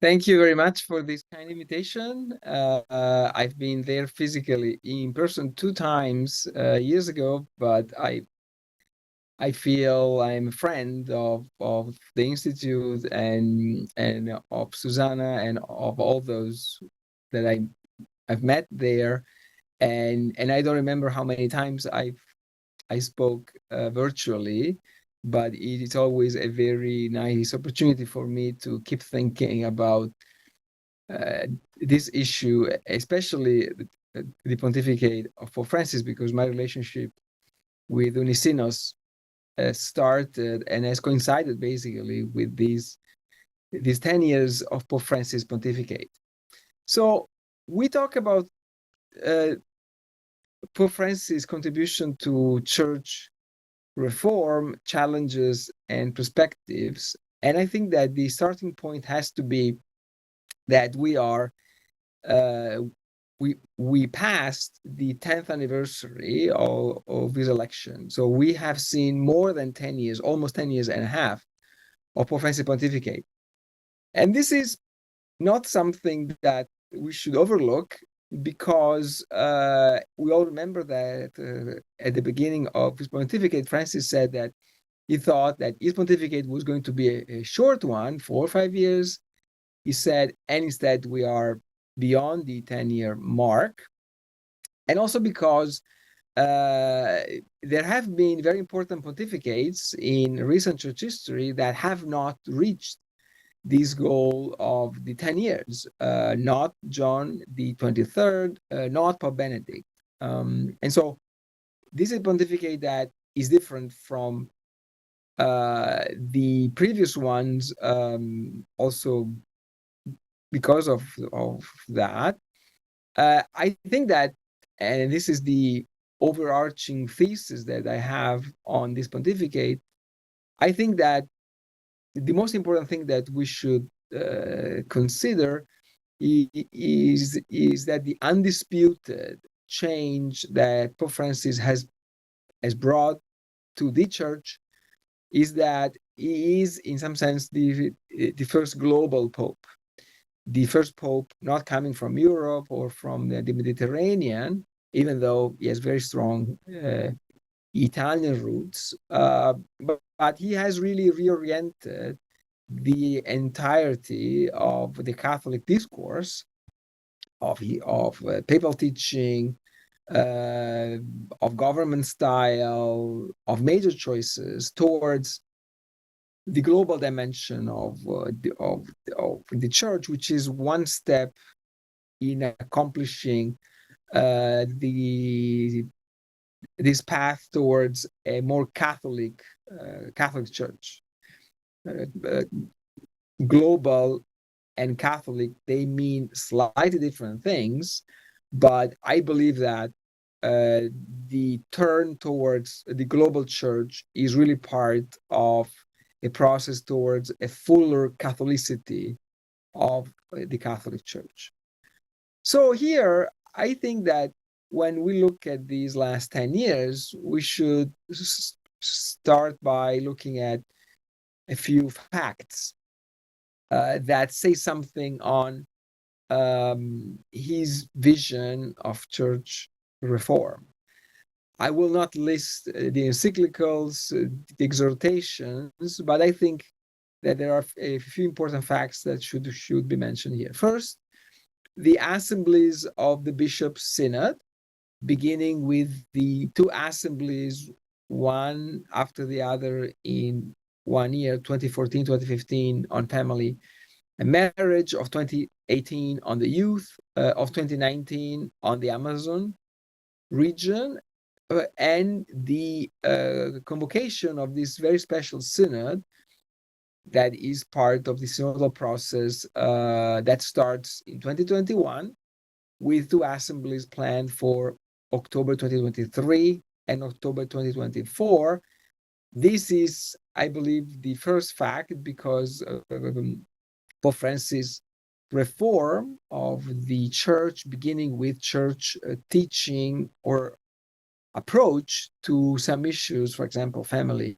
Thank you very much for this kind invitation. I've been there physically in person 2 times years ago, but I feel I'm a friend of the Institute and of Susanna and of all those that I've met there, and I don't remember how many times I spoke virtually, but it is always a very nice opportunity for me to keep thinking about uh, this issue, especially the pontificate of Pope Francis, because my relationship with Unisinos started and has coincided basically with these 10 years of Pope Francis pontificate. So we talk about uh, Pope Francis' contribution to church reform, challenges, and perspectives. And I think that the starting point has to be that uh, we passed the 10th anniversary of his election. So we have seen more than 10 years, almost 10 years and a half of Pope Francis pontificate. And this is not something that we should overlook because we all remember that at the beginning of his pontificate, Francis said that he thought that his pontificate was going to be a short one, 4 or 5 years. He said, and instead we are beyond the 10-year mark. And also because there have been very important pontificates in recent church history that have not reached this goal of the 10 years, not John the 23rd, not Pope Benedict. And so this is a pontificate that is different from the previous ones, also because of that. I think that, and this is the overarching thesis that I have on this pontificate, I think that the most important thing that we should consider is that the undisputed change that Pope Francis has brought to the church is that he is, in some sense, the first global pope, the first pope not coming from Europe or from the Mediterranean, even though he has very strong Italian roots, but he has really reoriented the entirety of the Catholic discourse of papal teaching, uh, of government style, of major choices towards the global dimension of the church, which is one step in accomplishing this path towards a more Catholic church. Global and Catholic, they mean slightly different things, but I believe that the turn towards the global church is really part of a process towards a fuller Catholicity of the Catholic Church. So here, I think that when we look at these last 10 years, we should start by looking at a few facts that say something on his vision of church reform. I will not list the encyclicals, the exhortations, but I think that there are a few important facts that should be mentioned here. First, the assemblies of the Bishops' Synod, beginning with the two assemblies, one after the other in 1 year, 2014, 2015, on family and marriage, of 2018 on the youth, of 2019 on the Amazon region, and the convocation of this very special synod that is part of the synodal process that starts in 2021 with two assemblies planned for October 2023 and October 2024. This is, I believe, the first fact because Pope Francis' reform of the church, beginning with church teaching or approach to some issues, for example, family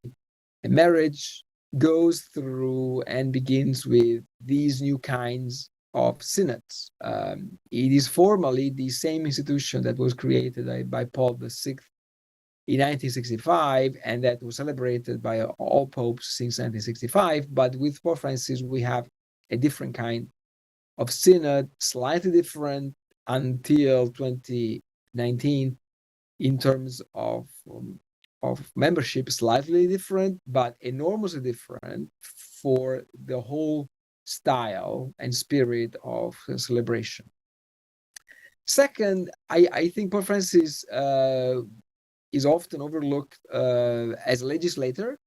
and marriage, goes through and begins with these new kinds of synods. It is formally the same institution that was created by Paul VI in 1965, and that was celebrated by all popes since 1965. But with Pope Francis, we have a different kind of synod, slightly different until 2019 in terms of membership, slightly different, but enormously different for the whole style and spirit of celebration. Second, I think Pope Francis is often overlooked as a legislator.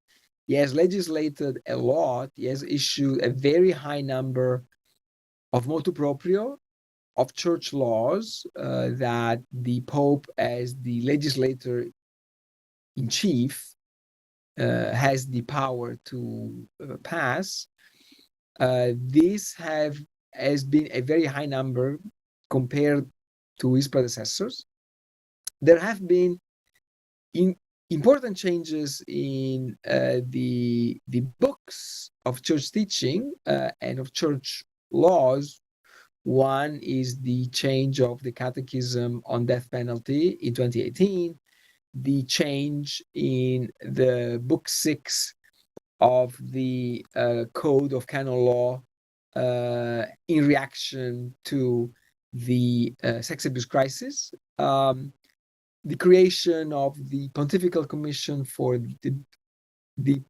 He has legislated a lot. He has issued a very high number of motu proprio, of church laws that the Pope, as the legislator in chief, has the power to pass. This has been a very high number compared to his predecessors. There have been important changes in the books of church teaching and of church laws. One is the change of the Catechism on death penalty in 2018, the change in the book 6 of the Code of Canon Law in reaction to the sex abuse crisis, the creation of the Pontifical Commission for the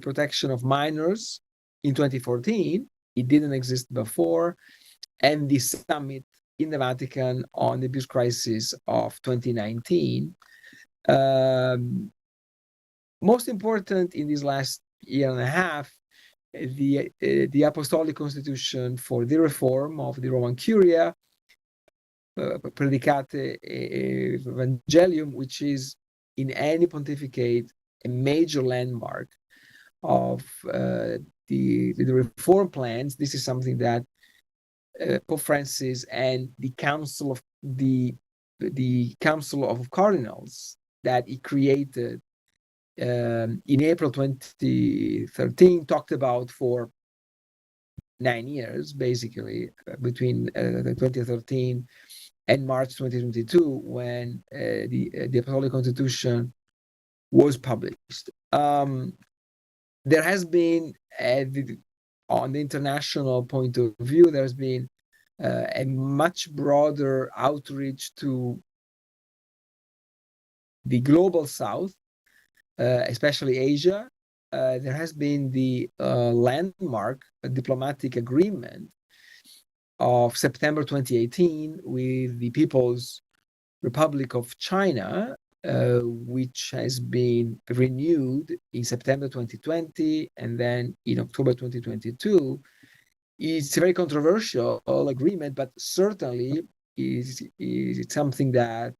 protection of minors in 2014. It didn't exist before, and the summit in the Vatican on the abuse crisis of 2019. Most important in this last year and a half, the Apostolic Constitution for the reform of the Roman Curia, Predicate Evangelium, which is in any pontificate a major landmark of the reform plans. This is something that Pope Francis and the Council of Cardinals that he created in April 2013 talked about for 9 years, basically, between 2013 and March 2022, when the Apostolic Constitution was published. There has been, on the international point of view, there's been a much broader outreach to the global South, especially Asia. There has been the landmark diplomatic agreement of September 2018 with the People's Republic of China, which has been renewed in September 2020 and then in October 2022. It's a very controversial agreement, but certainly is something that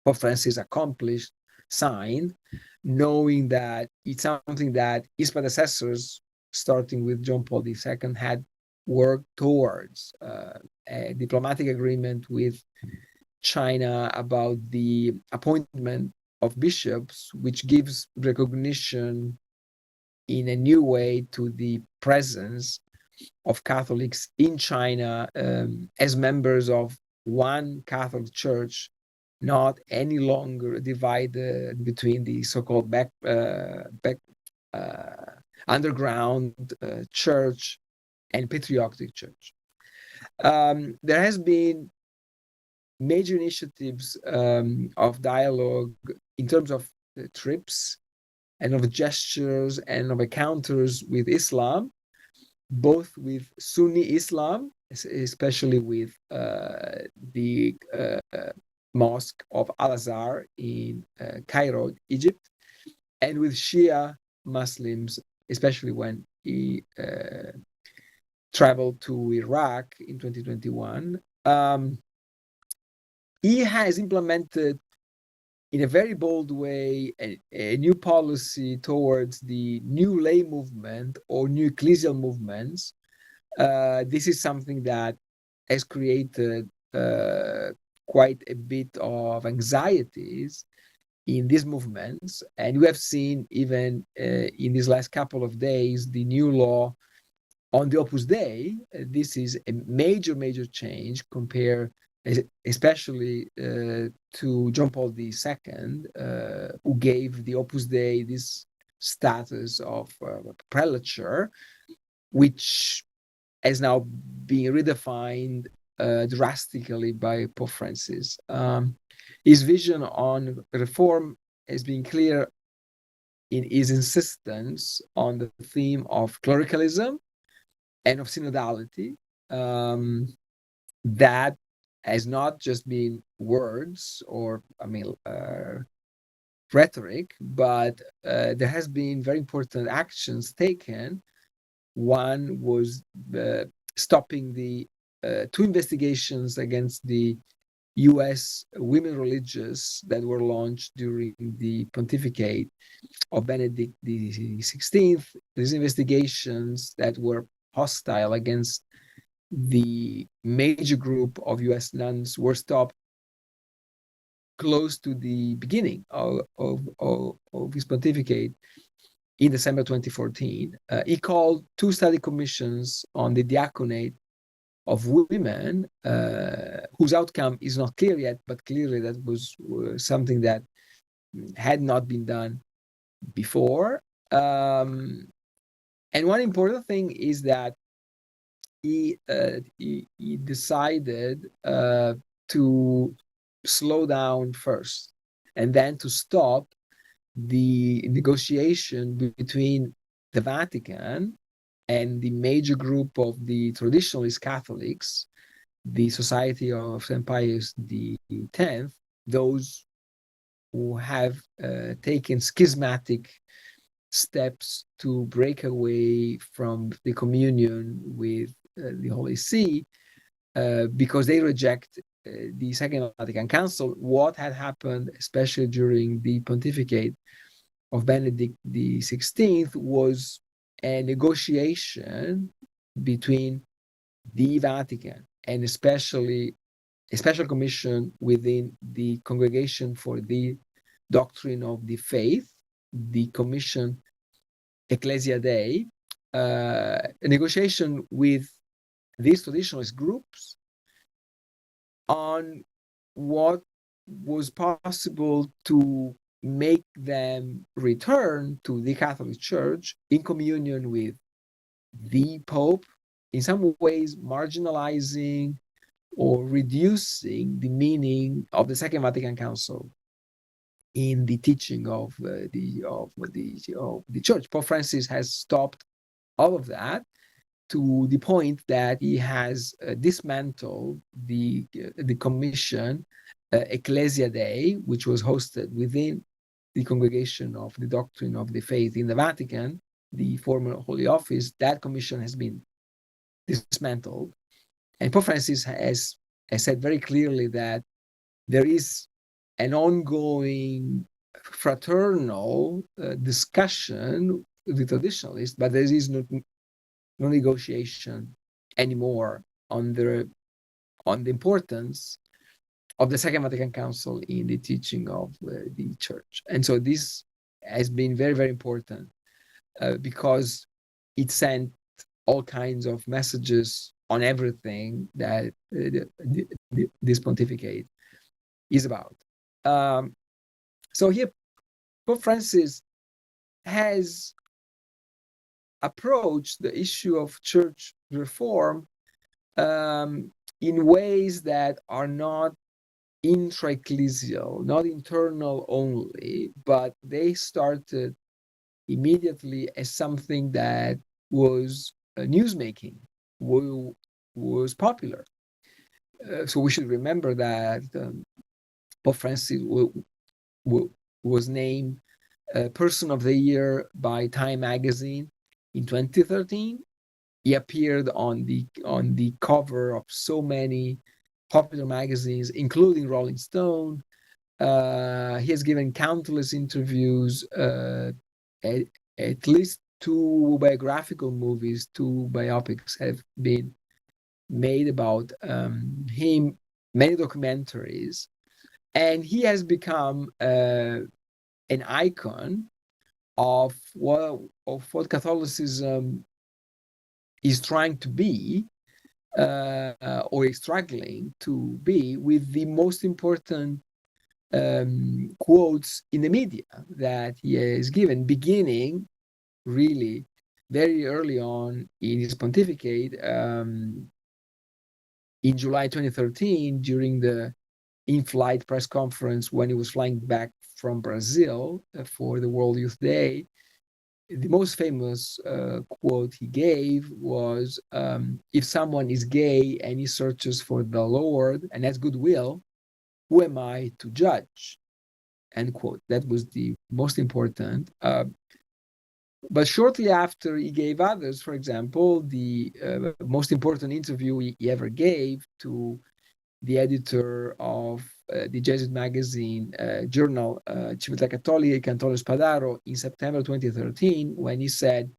Pope Francis accomplished, signed, knowing that it's something that his predecessors, starting with John Paul II, had worked towards, a diplomatic agreement with China about the appointment of bishops, which gives recognition in a new way to the presence of Catholics in China as members of one Catholic Church, not any longer divided between the so-called underground church and patriotic church. There has been major initiatives of dialogue in terms of trips and of gestures and of encounters with Islam, both with Sunni Islam, especially with the Mosque of Al-Azhar in Cairo, Egypt, and with Shia Muslims, especially when he traveled to Iraq in 2021. He has implemented in a very bold way a new policy towards the new lay movement or new ecclesial movements. This is something that has created quite a bit of anxieties in these movements. And we have seen even in these last couple of days, the new law on the Opus Dei. This is a major, major change compared especially to John Paul II, who gave the Opus Dei this status of prelature, which has now been redefined drastically by Pope Francis. His vision on reform has been clear in his insistence on the theme of clericalism and of synodality. That has not just been words or, rhetoric, but there has been very important actions taken. One was stopping the two investigations against the US women religious that were launched during the pontificate of Benedict XVI. These investigations that were hostile against the major group of US nuns were stopped close to the beginning of his pontificate in December 2014. He called two study commissions on the diaconate of women, whose outcome is not clear yet, but clearly that was something that had not been done before. And one important thing is that he decided to slow down first and then to stop the negotiation between the Vatican and the major group of the traditionalist Catholics, the Society of St. Pius X, those who have taken schismatic steps to break away from the communion with the Holy See, because they reject the Second Vatican Council. What had happened, especially during the pontificate of Benedict XVI, was a negotiation between the Vatican and especially a special commission within the Congregation for the Doctrine of the Faith, the commission Ecclesia Dei, a negotiation with these traditionalist groups on what was possible to make them return to the Catholic Church in communion with the Pope, in some ways marginalizing or reducing the meaning of the Second Vatican Council in the teaching of the Church. Pope Francis has stopped all of that to the point that he has dismantled the commission Ecclesia Dei, which was hosted within the Congregation of the Doctrine of the Faith in the Vatican, the former Holy Office. That commission has been dismantled. And Pope Francis has said very clearly that there is an ongoing fraternal discussion with the traditionalists, but there is no negotiation anymore on the importance of the Second Vatican Council in the teaching of the Church. And so this has been very, very important because it sent all kinds of messages on everything that this pontificate is about. So here, Pope Francis has approached the issue of church reform in ways that are not intra-ecclesial, not internal only, but they started immediately as something that was newsmaking, was popular. So we should remember that Pope Francis was named Person of the Year by Time magazine in 2013. He appeared on the cover of so many popular magazines, including Rolling Stone. He has given countless interviews, at least 2 biographical movies, 2 biopics have been made about him, many documentaries, and he has become an icon of what Catholicism is trying to be, or is struggling to be, with the most important quotes in the media that he has given, beginning really very early on in his pontificate, in July 2013, during the in-flight press conference when he was flying back from Brazil for the World Youth Day. The most famous quote he gave was, if someone is gay and he searches for the Lord and has goodwill, who am I to judge? End quote. That was the most important. But shortly after, he gave others. For example, the most important interview he ever gave to the editor of the Jesuit magazine journal, Civiltà Cattolica e Cantore Spadaro, in September 2013, when he said,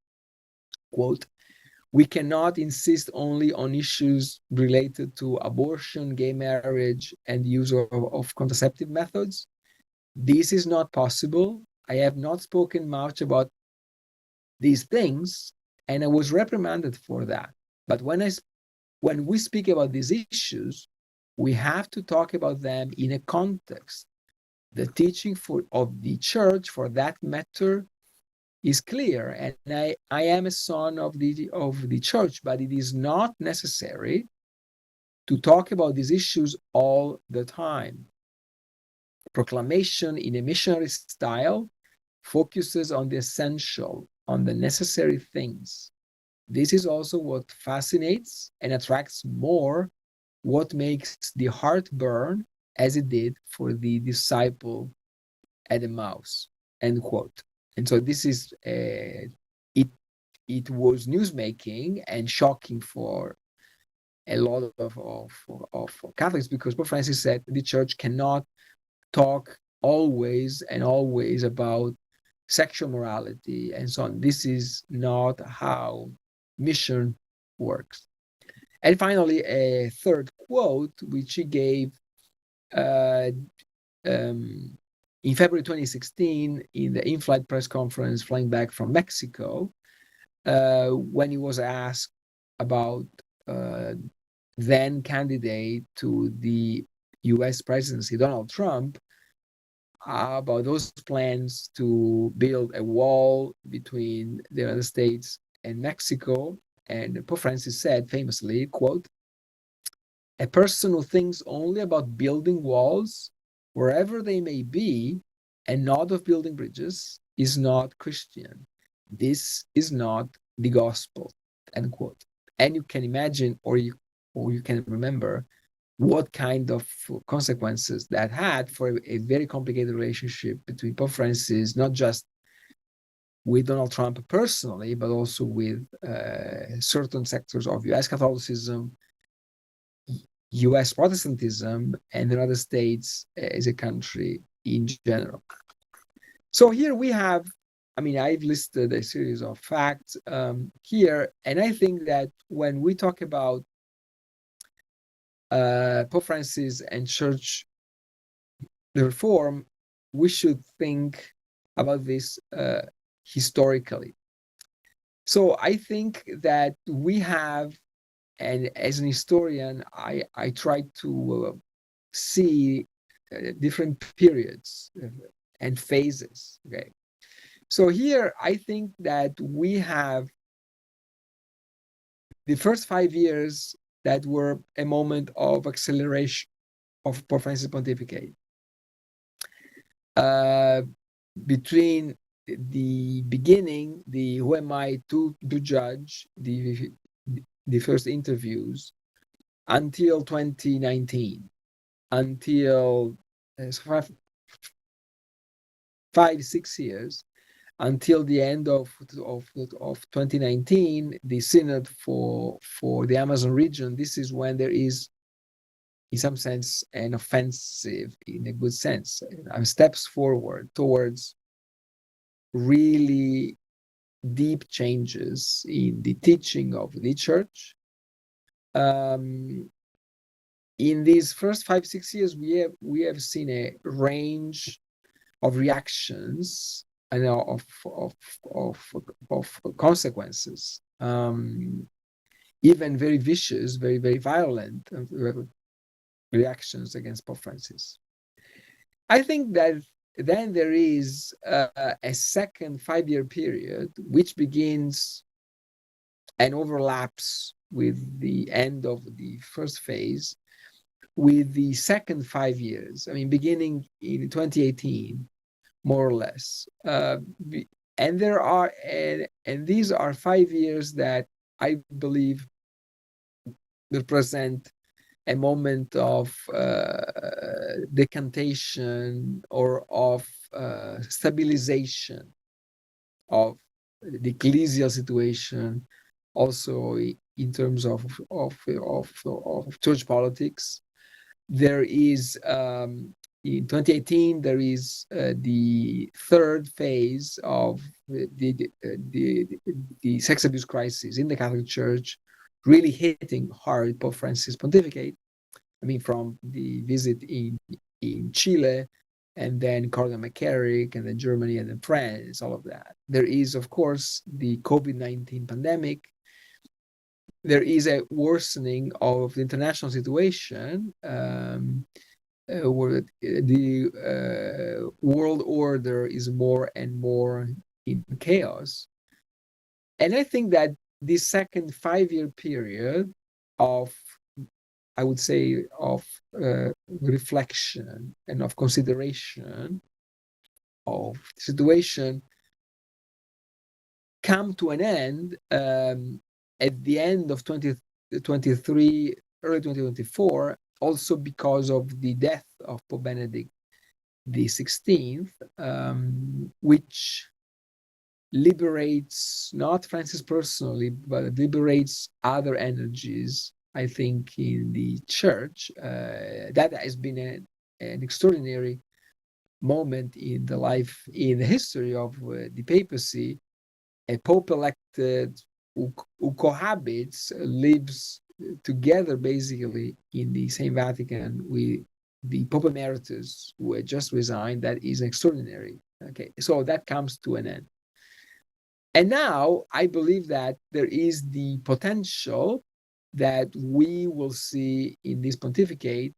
quote, "We cannot insist only on issues related to abortion, gay marriage, and use of contraceptive methods. This is not possible. I have not spoken much about these things, and I was reprimanded for that. But when we speak about these issues, we have to talk about them in a context. The teaching of the church, for that matter, is clear, and I am a son of the church, but it is not necessary to talk about these issues all the time. Proclamation in a missionary style focuses on the essential, on the necessary things. This is also what fascinates and attracts more, what makes the heart burn, as it did for the disciple at Emmaus," end quote. And so this is, it was newsmaking and shocking for a lot of Catholics, because Pope Francis said the church cannot talk always about sexual morality and so on. This is not how mission works. And finally, a third quote, which he gave in February 2016 in the in-flight press conference flying back from Mexico, when he was asked about then candidate to the US presidency, Donald Trump, about those plans to build a wall between the United States and Mexico. And Pope Francis said famously, quote, "A person who thinks only about building walls, wherever they may be, and not of building bridges, is not Christian. This is not the gospel," end quote. And you can imagine, or you can remember, what kind of consequences that had for a very complicated relationship between Pope Francis, not just with Donald Trump personally, but also with certain sectors of US Catholicism, US Protestantism, and the United States as a country in general. So here we have, I've listed a series of facts here, and I think that when we talk about Pope Francis and church reform, we should think about this historically. So I think that we have, and as an historian, I try to see different periods and phases. Okay, so here I think that we have the first 5 years that were a moment of acceleration of Pope Francis' pontificate. Between the beginning, the "who am I to judge," the first interviews, until 2019, until 5-6 years, until the end of 2019, the synod for the Amazon region. This is when there is, in some sense, an offensive, in a good sense, steps forward towards really deep changes in the teaching of the church. In these first 5-6 years, we have seen a range of reactions and of consequences, even very vicious, very, very violent reactions against Pope Francis. I think that then there is a second 5-year period which begins and overlaps with the end of the first phase with the second 5 years. I mean, beginning in 2018, more or less. And there are, and these are 5 years that I believe represent a moment of decantation or of stabilization of the ecclesial situation, also in terms of church politics. There is in 2018 there is the third phase of the sex abuse crisis in the Catholic Church, really hitting hard Pope Francis' pontificate. I mean, from the visit in Chile, and then Cardinal McCarrick, and then Germany, and then France, all of that. There is, of course, the COVID-19 pandemic. There is a worsening of the international situation, where the world order is more and more in chaos. And I think that this second 5-year period of, I would say, of reflection and of consideration of the situation come to an end at the end of 2023, early 2024, also because of the death of Pope Benedict XVI, which liberates not Francis personally, but liberates other energies, I think, in the church. That has been an extraordinary moment in the life, in the history of the papacy. A pope elected who cohabits, lives together basically in the same Vatican with the Pope Emeritus, who had just resigned. That is extraordinary. Okay, so that comes to an end. And now I believe that there is the potential that we will see in this pontificate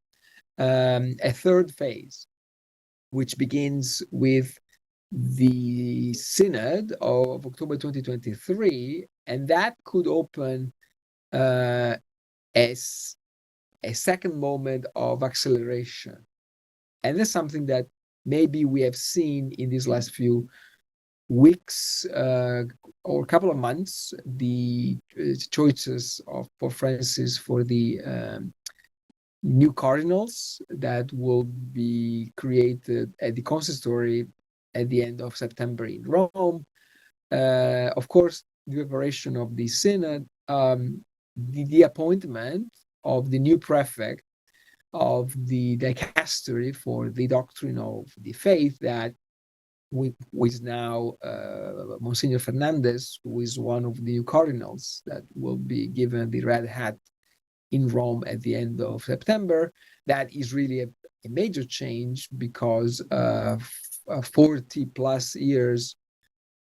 a third phase, which begins with the Synod of October 2023, and that could open a second moment of acceleration. And that's something that maybe we have seen in these last few weeks or a couple of months, the choices of Pope Francis for the new cardinals that will be created at the consistory at the end of September in Rome. Of course, the preparation of the synod, the appointment of the new prefect of the dicastery for the doctrine of the faith, that who is now Monsignor Fernandez, who is one of the new cardinals that will be given the red hat in Rome at the end of September. That is really a major change, because 40 plus years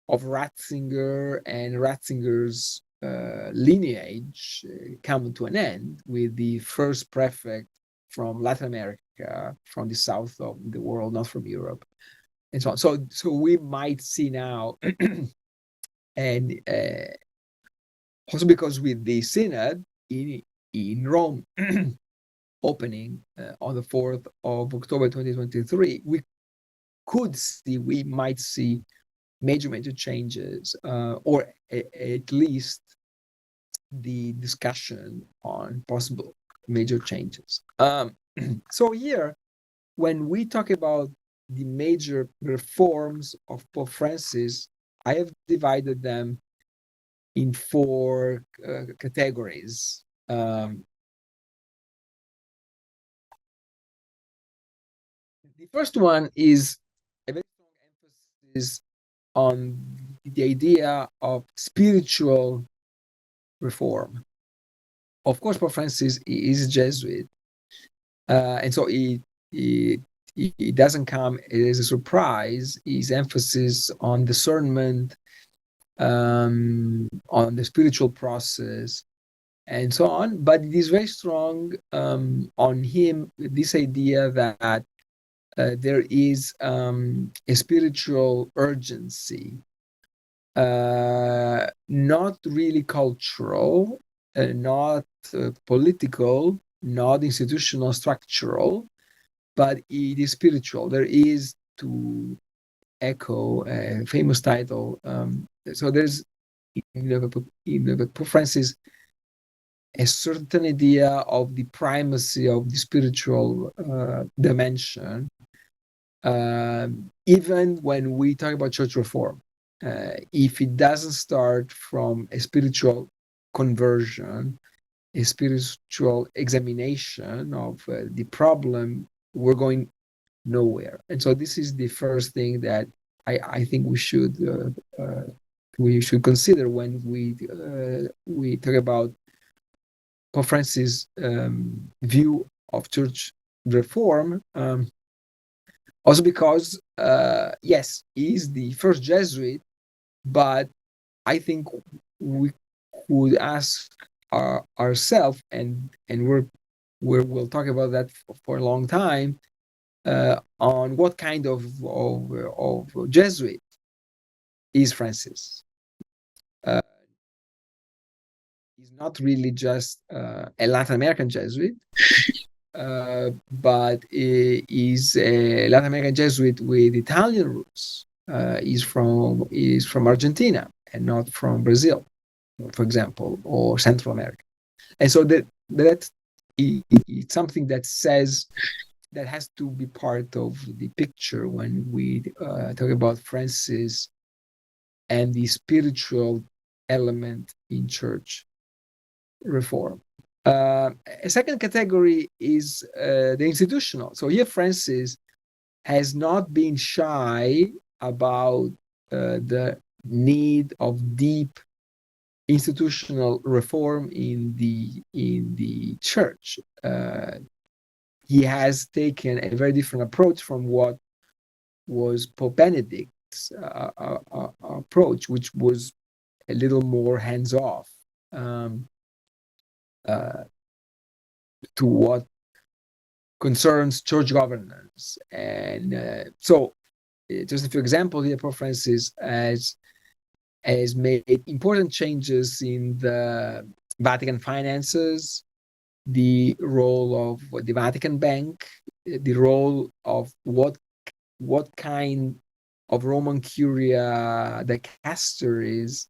of Ratzinger and Ratzinger's lineage come to an end with the first prefect from Latin America, from the south of the world, not from Europe, and so on. So we might see now, and also because with the synod in Rome opening on the 4th of October 2023, we might see major changes, or at least the discussion on possible major changes. So here, when we talk about the major reforms of Pope Francis, I have divided them in 4 categories. The first one is a very strong emphasis on the idea of spiritual reform. Of course, Pope Francis is a Jesuit, and so he it doesn't come as a surprise. His emphasis on discernment, on the spiritual process, and so on. But it is very strong on him, this idea that there is a spiritual urgency, not really cultural, not political, not institutional, structural, but it is spiritual. There is, to echo a famous title, so there's in the Pope Francis a certain idea of the primacy of the spiritual dimension, even when we talk about church reform. If it doesn't start from a spiritual conversion, a spiritual examination of the problem, we're going nowhere. And so this is the first thing that I think we should consider when we talk about Pope Francis' view of church reform. Also because, yes, he's the first Jesuit, but I think we could ask ourselves, and we'll talk about that for a long time, on what kind of Jesuit is Francis. He's not really just a Latin American Jesuit, but he's a Latin American Jesuit with Italian roots. He's from Argentina and not from Brazil, for example, or Central America. And so that's it's something that has to be part of the picture when we talk about Francis and the spiritual element in church reform. A second category is the institutional. So here Francis has not been shy about the need of deep institutional reform in the church. He has taken a very different approach from what was Pope Benedict's approach, which was a little more hands-off to what concerns church governance. And so, just a few examples here, Pope Francis has made important changes in the Vatican finances, the role of the Vatican Bank, the role of what kind of Roman Curia the castories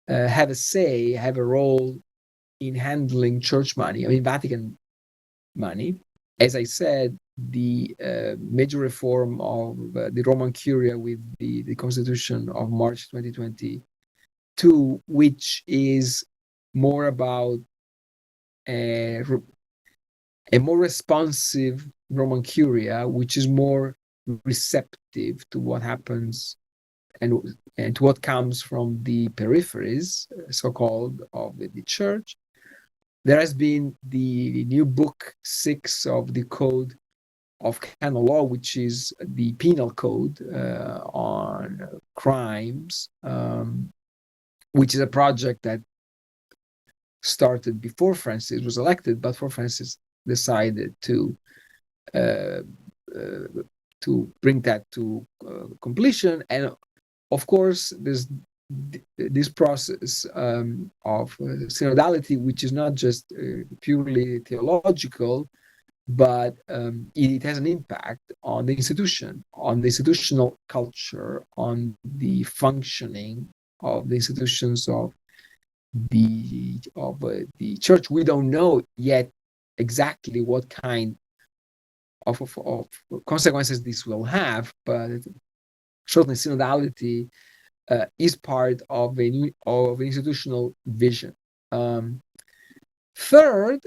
have a role in handling church money, Vatican money. As I said, the major reform of the Roman Curia with the Constitution of March 2022, which is more about a more responsive Roman Curia, which is more receptive to what happens and to what comes from the peripheries, so-called, of the church. There has been the new book 6 of the Code of Canon Law, which is the penal code on crimes, which is a project that started before Francis was elected, but before Francis decided to bring that to completion. And of course, there's this process of synodality, which is not just purely theological, but it has an impact on the institution, on the institutional culture, on the functioning of the institutions of the church. We don't know yet exactly what kind of consequences this will have, but certainly synodality is part of an institutional vision. Third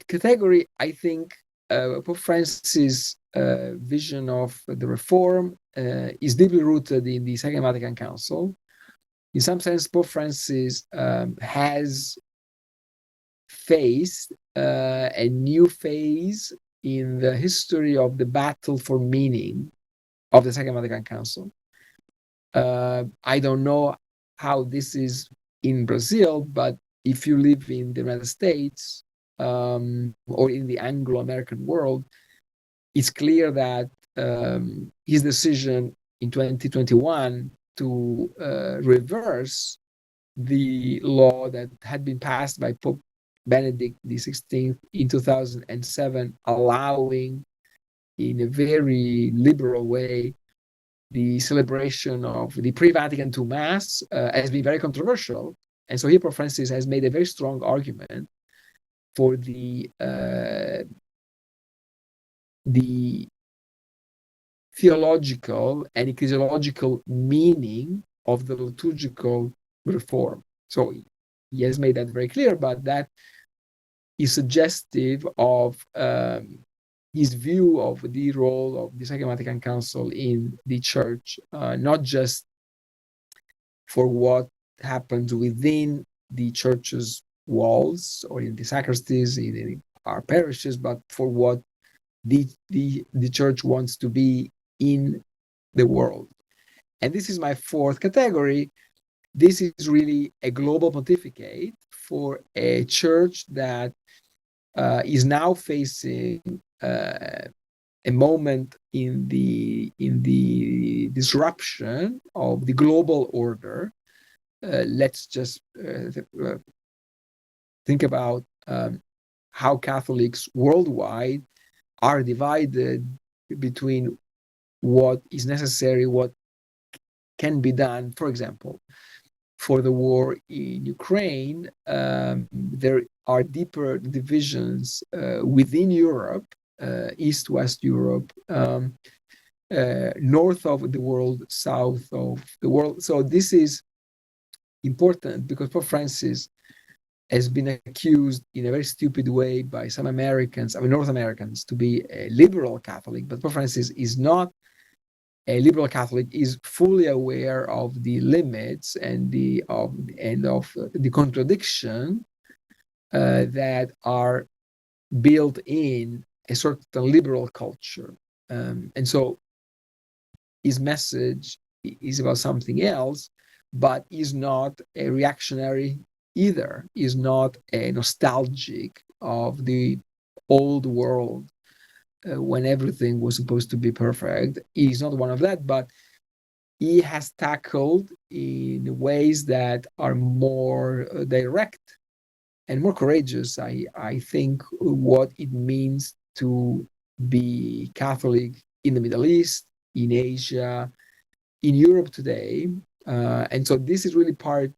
category, I think, Pope Francis' vision of the reform is deeply rooted in the Second Vatican Council. In some sense, Pope Francis has faced a new phase in the history of the battle for meaning of the Second Vatican Council. I don't know how this is in Brazil, but if you live in the United States or in the Anglo-American world, it's clear that his decision in 2021 to reverse the law that had been passed by Pope Benedict XVI in 2007, allowing in a very liberal way the celebration of the pre-Vatican II Mass has been very controversial. And so here Pope Francis has made a very strong argument for the theological and ecclesiological meaning of the liturgical reform. So he has made that very clear, but that is suggestive of his view of the role of the Second Vatican Council in the Church, not just for what happens within the Church's walls or in the sacristies, in our parishes, but for what the Church wants to be in the world. And this is my fourth category. This is really a global pontificate for a church that is now facing a moment in the disruption of the global order. Let's just think about how Catholics worldwide are divided between what is necessary, what can be done. For example, for the war in Ukraine, there are deeper divisions within Europe, East-West Europe, north of the world, south of the world. So this is important because Pope Francis has been accused in a very stupid way by some Americans, North Americans, to be a liberal Catholic. But Pope Francis is not a liberal Catholic, is fully aware of the limits and of the contradiction that are built in a certain liberal culture. And so his message is about something else, but is not a reactionary either, is not a nostalgic of the old world when everything was supposed to be perfect. He's not one of that, but he has tackled in ways that are more direct and more courageous, I think, what it means to be Catholic in the Middle East, in Asia, in Europe today. And so this is really part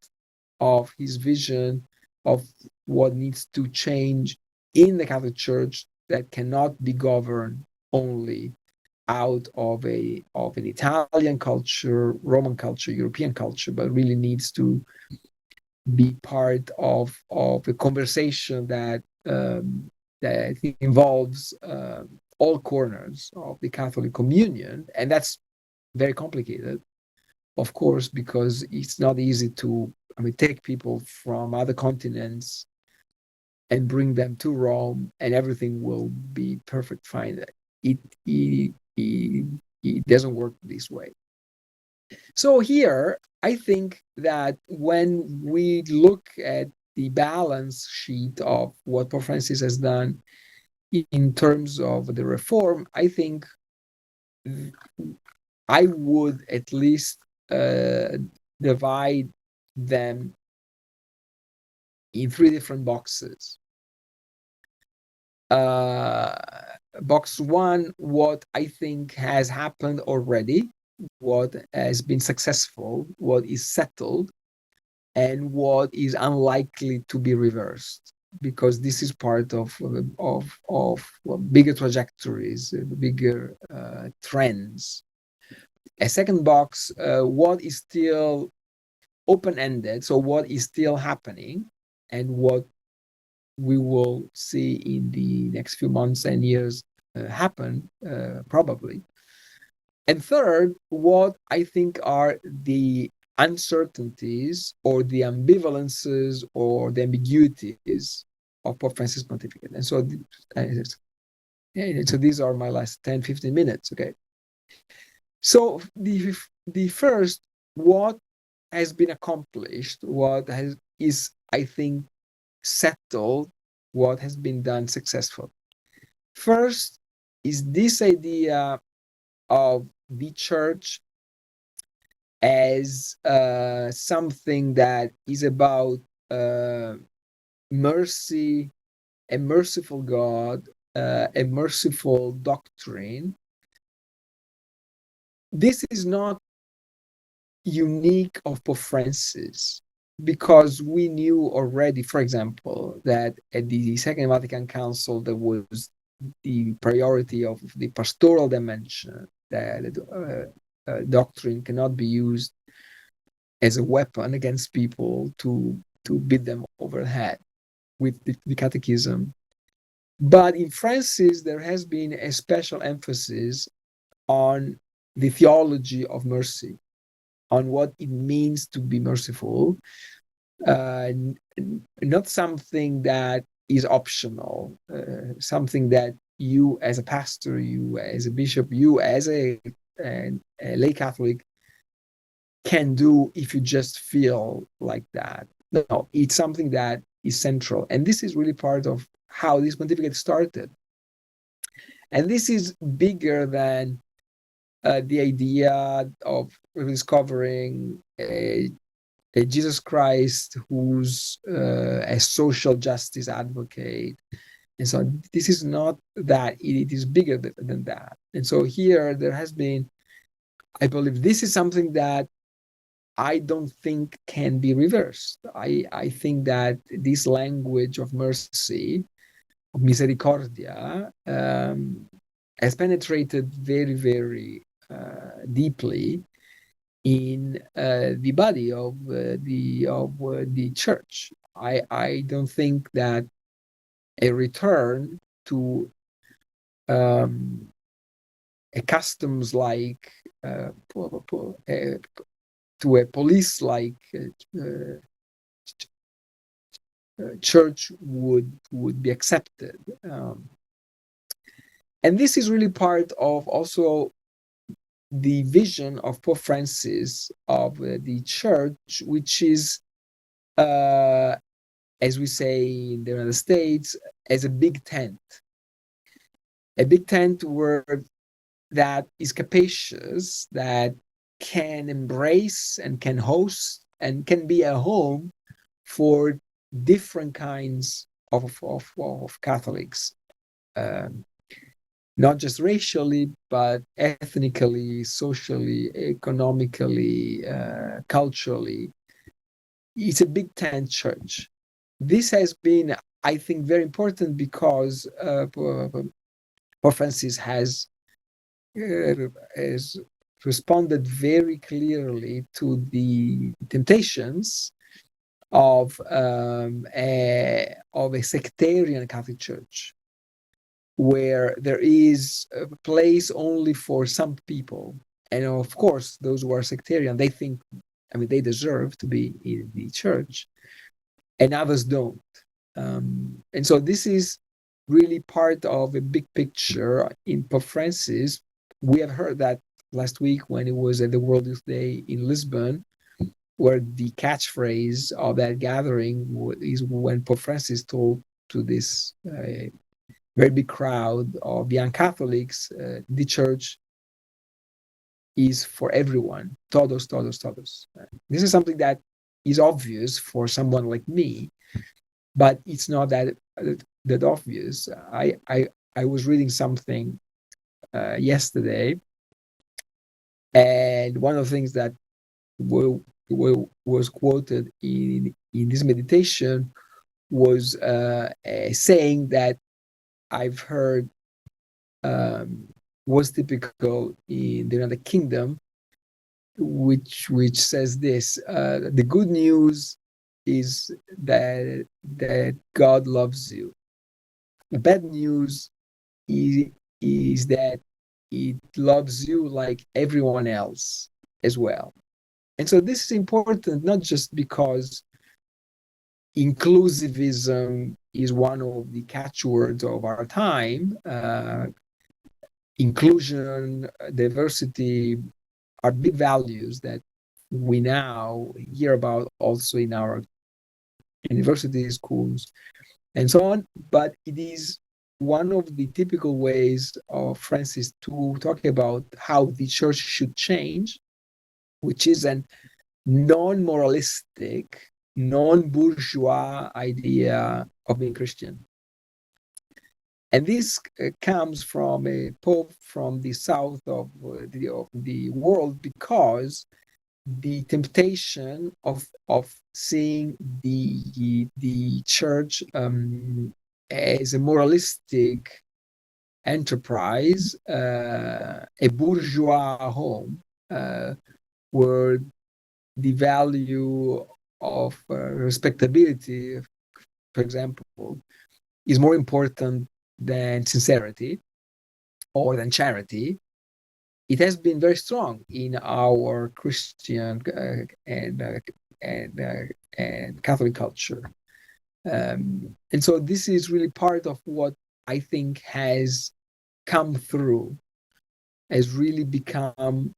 of his vision of what needs to change in the Catholic Church that cannot be governed only out of an Italian culture, Roman culture, European culture, but really needs to be part of a conversation that I think involves all corners of the Catholic communion, and that's very complicated, of course, because it's not easy to take people from other continents and bring them to Rome, and everything will be perfect fine. It doesn't work this way. So here, I think that when we look at the balance sheet of what Pope Francis has done in terms of the reform, I think I would at least divide them in three different boxes. Box one, what I think has happened already, what has been successful, what is settled, and what is unlikely to be reversed, because this is part of bigger trajectories, bigger trends. A second box, what is still open-ended, so what is still happening, and what we will see in the next few months and years happen, probably. And third, what I think are the uncertainties or the ambivalences or the ambiguities of Pope Francis' pontificate. And so Yeah, so these are my last 10, 15 minutes. Okay. So the first, what has been accomplished, is, I think, settled, what has been done successful. First is this idea of the church as something that is about uh, mercy, a merciful God, a merciful doctrine. This is not unique of Pope Francis, because we knew already, for example, that at the Second Vatican Council there was the priority of the pastoral dimension, that doctrine cannot be used as a weapon against people to beat them over the head with the catechism. But in Francis, there has been a special emphasis on the theology of mercy, on what it means to be merciful, not something that is optional, something that you as a pastor, you as a bishop, you as a lay Catholic can do if you just feel like that. No, it's something that is central. And this is really part of how this pontificate started. And this is bigger than the idea of discovering a Jesus Christ who's a social justice advocate. And so this is not that, it is bigger than that. And so here there has been, I believe this is something that I don't think can be reversed. I think that this language of mercy, of misericordia, has penetrated very, very deeply in the body of the church. I don't think that a return to a customs like to a police like church would be accepted, and this is really part of also the vision of Pope Francis of the church, which is, as we say in the United States, as a big tent where that is capacious, that can embrace and can host and can be a home for different kinds of Catholics, not just racially, but ethnically, socially, economically, culturally. It's a big tent church. This has been, I think, very important because Pope Francis has responded very clearly to the temptations of a sectarian Catholic Church, where there is a place only for some people, and of course, those who are sectarian, they think, I mean, they deserve to be in the church, and others don't. And so this is really part of a big picture in Pope Francis. We have heard that last week when it was at the World Youth Day in Lisbon, where the catchphrase of that gathering is when Pope Francis told to this very big crowd of young Catholics, the church is for everyone, todos, todos, todos. This is something that is obvious for someone like me, but it's not that obvious. I was reading something yesterday, and one of the things that was quoted in this meditation was a saying that I've heard was typical in the United Kingdom, which says this: the good news is that God loves you. The bad news is that it loves you like everyone else as well. And so this is important, not just because inclusivism is one of the catchwords of our time. Inclusion, diversity are big values that we now hear about also in our university schools and so on. But it is one of the typical ways of Francis to talk about how the church should change, which is an non-moralistic, non-bourgeois idea of being Christian. And this comes from a pope from the south of the world, because the temptation of seeing the church as a moralistic enterprise, a bourgeois home, where the value of respectability, for example, is more important than sincerity or than charity. It has been very strong in our Christian and Catholic culture, and so this is really part of what I think has come through, has really become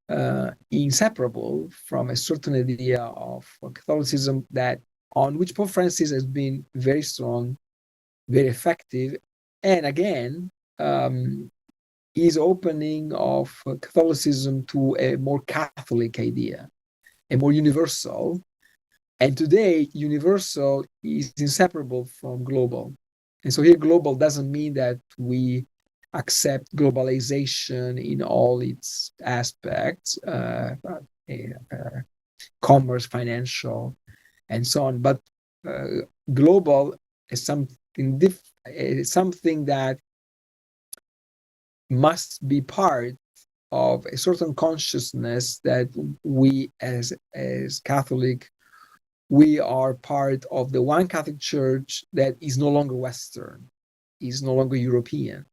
inseparable from a certain idea of Catholicism that on which Pope Francis has been very strong, very effective, and again, is opening of Catholicism to a more Catholic idea, a more universal. And today, universal is inseparable from global. And so here, global doesn't mean that we accept globalization in all its aspects, commerce, financial, and so on. But global is something something that must be part of a certain consciousness that we as Catholic, we are part of the one Catholic Church that is no longer Western, is no longer European,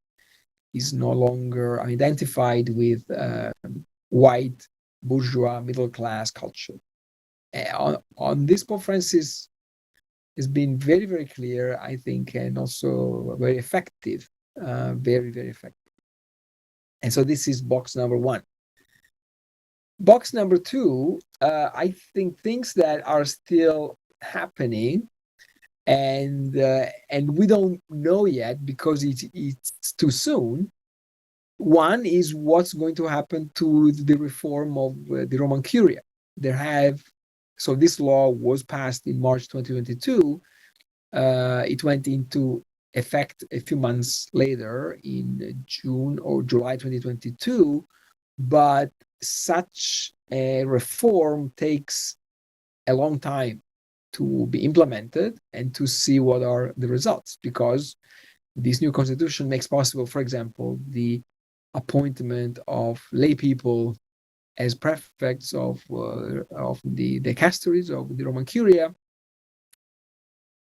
is no longer identified with white bourgeois middle class culture. On this, Pope Francis has been very, very clear, I think, and also very effective, very, very effective. And so this is box number one. Box number two, I think things that are still happening, and we don't know yet because it's too soon. One is what's going to happen to the reform of the Roman Curia. So this law was passed in March 2022. It went into effect a few months later in June or July 2022, but such a reform takes a long time to be implemented and to see what are the results, because this new constitution makes possible, for example, the appointment of lay people as prefects of the dicasteries of the Roman Curia.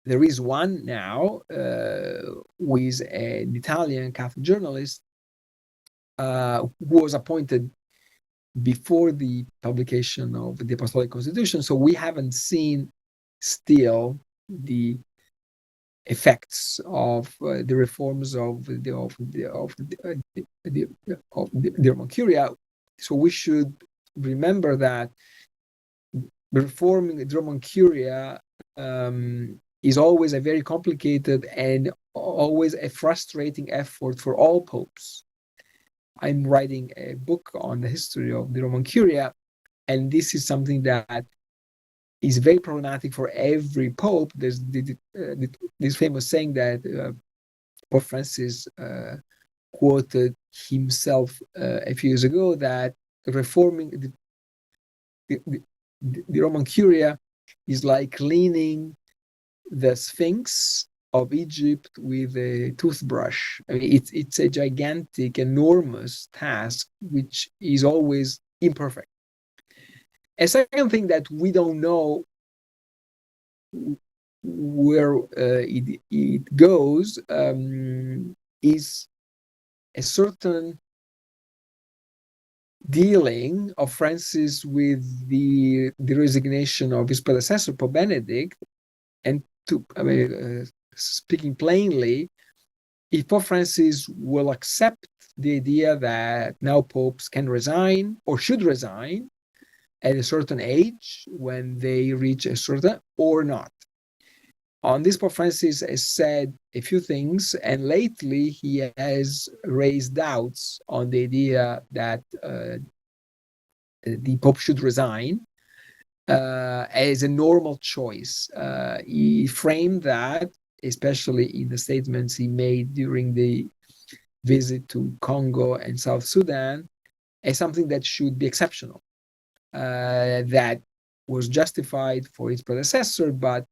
There is one now who is an Italian Catholic journalist who was appointed before the publication of the Apostolic Constitution. So we haven't seen still the effects of the reforms of the Roman Curia. So we should remember that reforming the Roman Curia is always a very complicated and always a frustrating effort for all popes. I'm writing a book on the history of the Roman Curia, and this is something that is very problematic for every pope. There's this famous saying that Pope Francis quoted himself a few years ago, that reforming the Roman Curia is like cleaning the Sphinx of Egypt with a toothbrush. I mean, it's a gigantic, enormous task which is always imperfect. A second thing that we don't know where it goes is a certain dealing of Francis with the resignation of his predecessor, Pope Benedict, and speaking plainly, if Pope Francis will accept the idea that now popes can resign or should resign at a certain age when they reach a certain or not. On this, Pope Francis has said a few things, and lately he has raised doubts on the idea that the Pope should resign as a normal choice. He framed that, especially in the statements he made during the visit to Congo and South Sudan, as something that should be exceptional, that was justified for its predecessor, but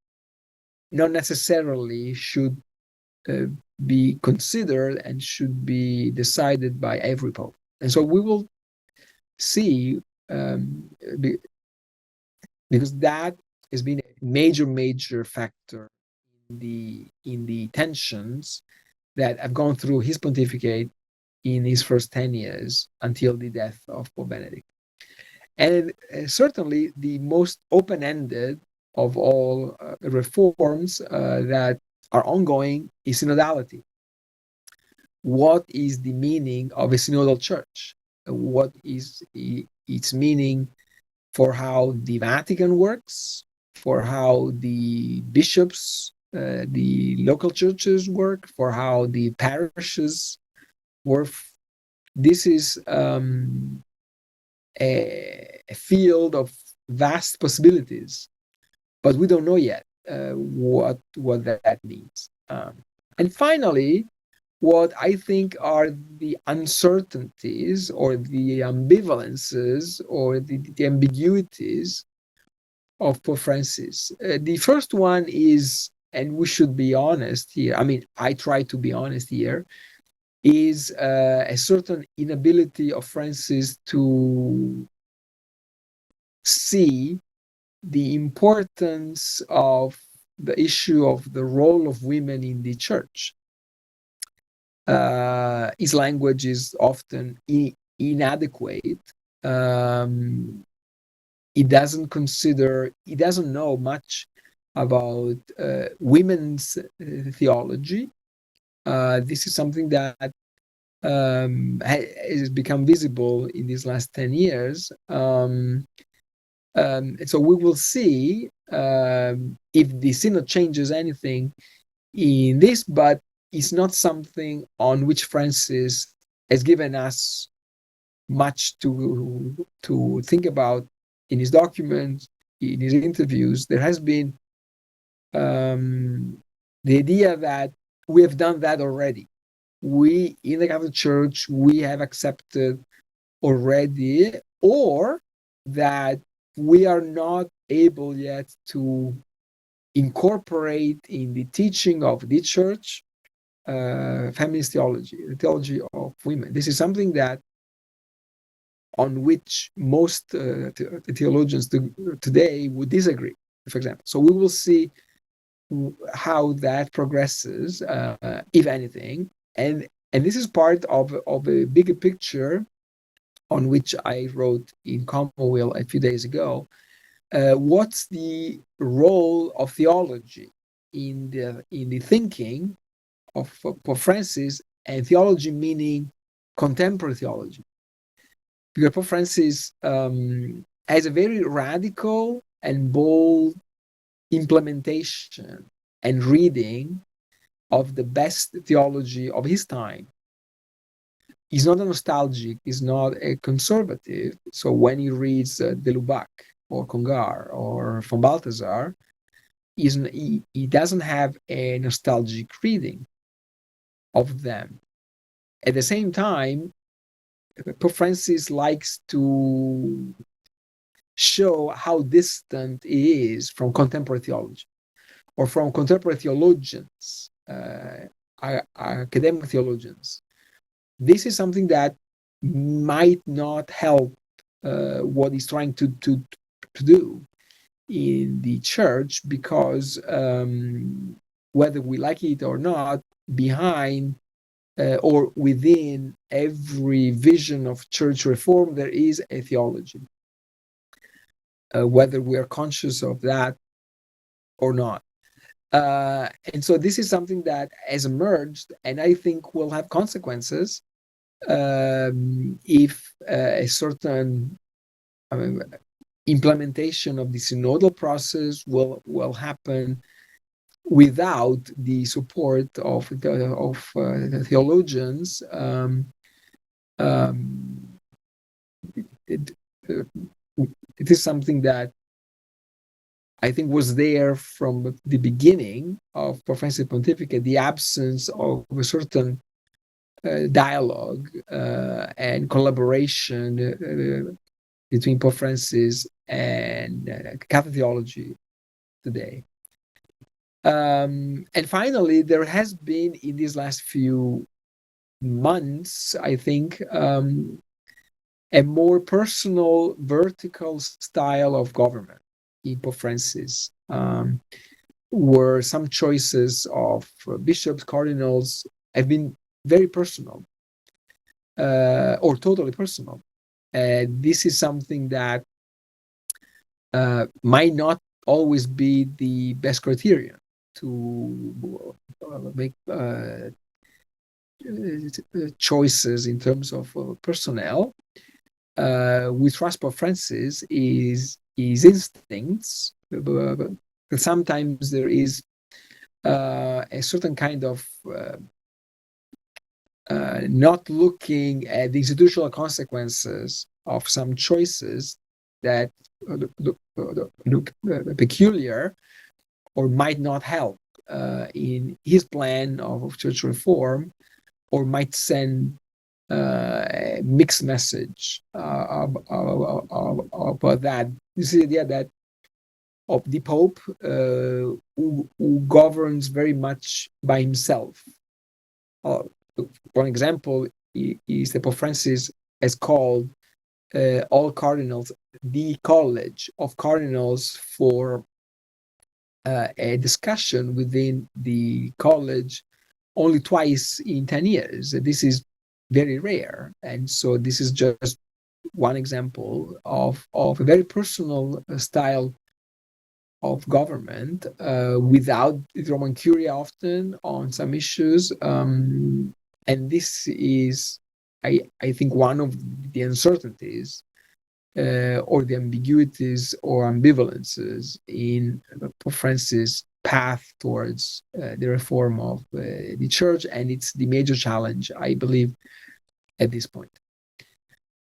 not necessarily should uh, be considered and should be decided by every pope. And so we will see, because that has been a major factor in the tensions that have gone through his pontificate in his first 10 years until the death of Pope Benedict. And certainly the most open-ended of all reforms that are ongoing is synodality. What is the meaning of a synodal church? What is its meaning for how the Vatican works, for how the bishops, the local churches work, for how the parishes work? This is a field of vast possibilities, but we don't know yet what that means. And finally, what I think are the uncertainties or the ambivalences or the ambiguities of Pope Francis. The first one is, and we should be honest here, I mean, I try to be honest here, is a certain inability of Francis to see the importance of the issue of the role of women in the church. His language is often inadequate. He doesn't know much about women's theology. This is something that has become visible in these last 10 years. And so we will see if the synod changes anything in this, but it's not something on which Francis has given us much to think about in his documents, in his interviews. There has been the idea that we have done that already. We, in the Catholic Church, we have accepted already, or that we are not able yet to incorporate in the teaching of the Church feminist theology, the theology of women. This is something that on which most theologians today would disagree, for example. So we will see how that progresses, if anything, and this is part of a bigger picture on which I wrote in Commonweal a few days ago. What's the role of theology in the thinking of Pope Francis, and theology meaning contemporary theology? Because Pope Francis has a very radical and bold implementation and reading of the best theology of his time. He's not a nostalgic, he's not a conservative. So when he reads de Lubac or Congar or von Balthasar, he doesn't have a nostalgic reading of them. At the same time, Pope Francis likes to show how distant he is from contemporary theology or from contemporary theologians, academic theologians. This is something that might not help what he's trying to do in the church, because whether we like it or not, behind or within every vision of church reform, there is a theology, whether we are conscious of that or not. And so this is something that has emerged, and I think will have consequences if a certain implementation of the synodal process will happen without the support of the theologians. It, uh, it is something that I think was there from the beginning of Pope Francis Pontificate, the absence of a certain dialogue and collaboration between Pope Francis and Catholic theology today. And finally, there has been in these last few months, I think, a more personal, vertical style of government in Pope Francis, where some choices of bishops, cardinals have been very personal or totally personal. This is something that might not always be the best criterion to make choices in terms of personnel. We trust Pope Francis is instincts, but sometimes there is a certain kind of not looking at the institutional consequences of some choices that look peculiar or might not help in his plan of church reform, or might send a mixed message about that. This is the idea that of the Pope who governs very much by himself. For example, is the Pope Francis has called all cardinals the College of Cardinals for a discussion within the college only twice in 10 years. This is very rare. And so this is just one example of a very personal style of government without Roman Curia often on some issues. And this is, I think, one of the uncertainties or the ambiguities or ambivalences in Pope Francis' path towards the reform of the church, and it's the major challenge, I believe, at this point.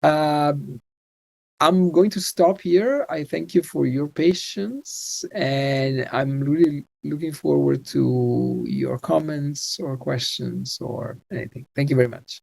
I'm going to stop here. I thank you for your patience, and I'm really looking forward to your comments or questions or anything. Thank you very much.